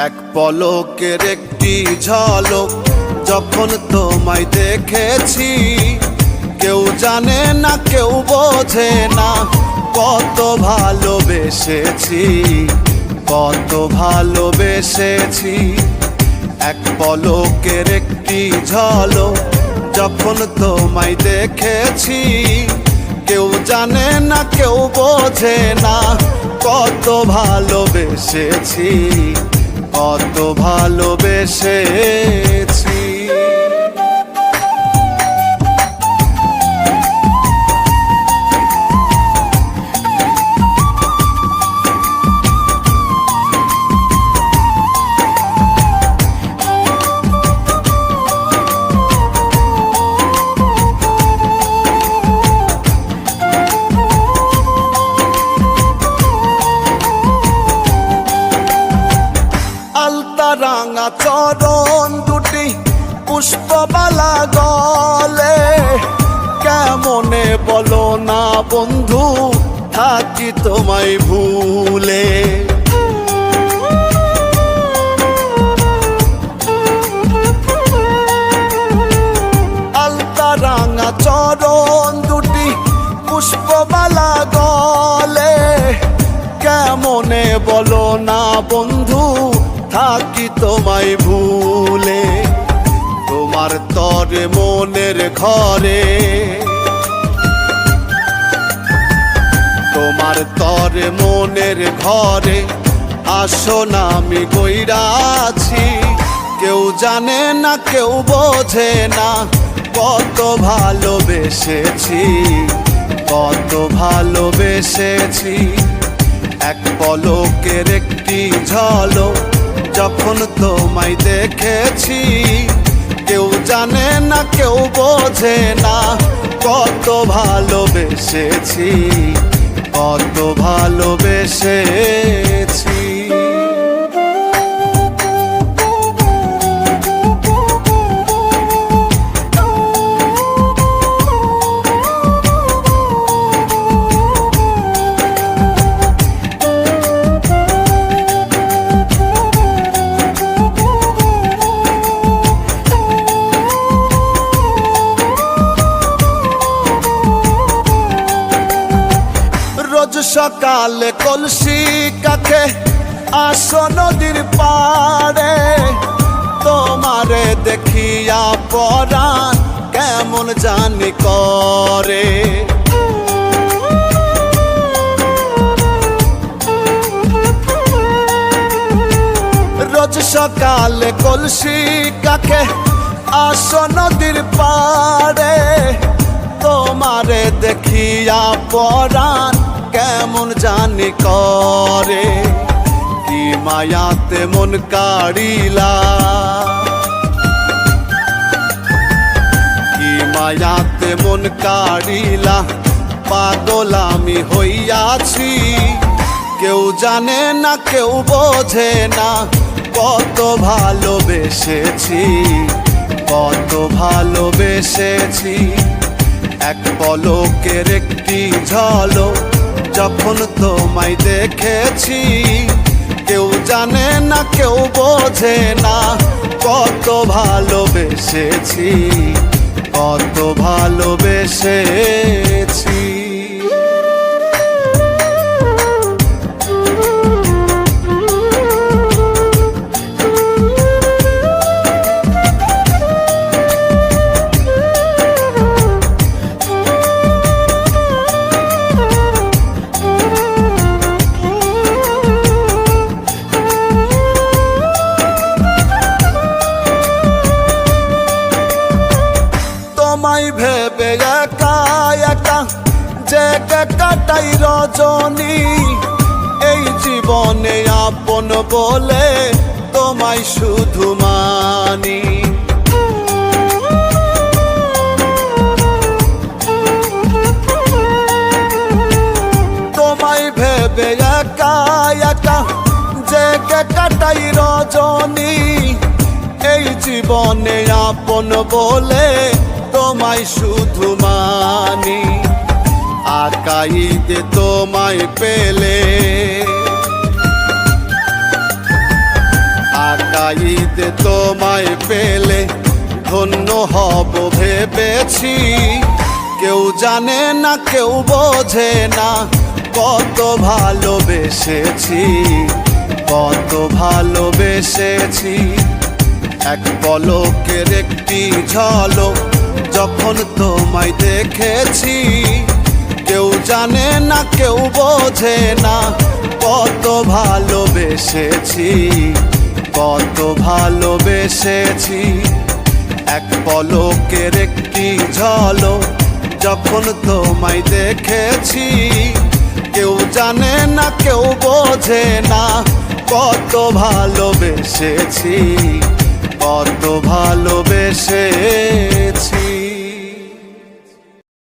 এক পলকের একটি ঝলক যখন তোমায় দেখেছি, কেউ জানে না কেউ বোঝে না কত ভালোবেসেছি, কত ভালোবেসেছি। এক পলকের একটি ঝলক যখন তোমায় দেখেছি, কেউ জানে না কেউ বোঝে না কত ভালোবেসেছি, কত ভালোবেসেছি। রাঙা চরণ দুটি পুষ্পবালা গলে, কেমনে বলো না বন্ধু থাকি তোমায় ভুলে। আলতা রাঙা চরণ দুটি পুষ্পবালা গলে, কেমনে বলো না বন্ধু থাকি তোমায় ভুলে। তোমার তরে মনের ঘরে, তোমার তরে মনের ঘরে আসনা আমি গইরাছি, কেউ জানে না কেউ বোঝে না কত ভালোবেসেছি, কত ভালোবেসেছি। এক পলকের একটি ঝলক যখন তোমায় দেখেছি, কেউ জানে না কেউ বোঝে না কত ভালোবেসেছি, কত ভালোবেসেছি। সকালে কলসি কাছে আসো নদীর পাড়ে, তোমারে দেখিয়া পরাণ কেমন জানি করে। রোজ সকালে কলসি কাছে আসো নদীর পাড়ে, তোমারে দেখিয়া পরাণ কেমন জানি করে। কি মায়াতে মন কাড়িলা, কি মায়াতে মন কাড়িলা, পাগল আমি হইয়াছি, কেউ জানে না কেউ বোঝে না কত ভালোবেসেছি, কত ভালোবেসেছি। এক পলকের একটি ঝলক যখন তোমায় দেখেছি, কেউ জানে না কেউ বোঝে না কত ভালোবেসেছি, কত ভালোবেসেছি। ভেবে একা একা জেগে কাটাই রজনী, এই জীবনে আপন বলে তোমায় শুধু মানি। তোমায় ভেবে একা একা জেগে কাটাই রজনী, এই জীবনে আপন বলে তোমায় শুধু মানি। আকাইতে তোমায় পেলে, ঢাকাইতে তোমায় পেলে ধন্য হব ভেবেছি। কেউ জানে না কেউ বোঝে না কত ভালোবেসেছি, কত ভালোবেসেছি। এক পলকের একটি ঝলক যখন তোমায় দেখেছি, কেউ জানে না কেউ বোঝে না কত ভালোবেসেছি, কত ভালোবেসেছি। এক পলকের একটি ঝলক যখন তোমায় দেখেছি, কেউ জানে না কেউ বোঝে না কত ভালোবেসেছি, কত ভালোবেসেছি।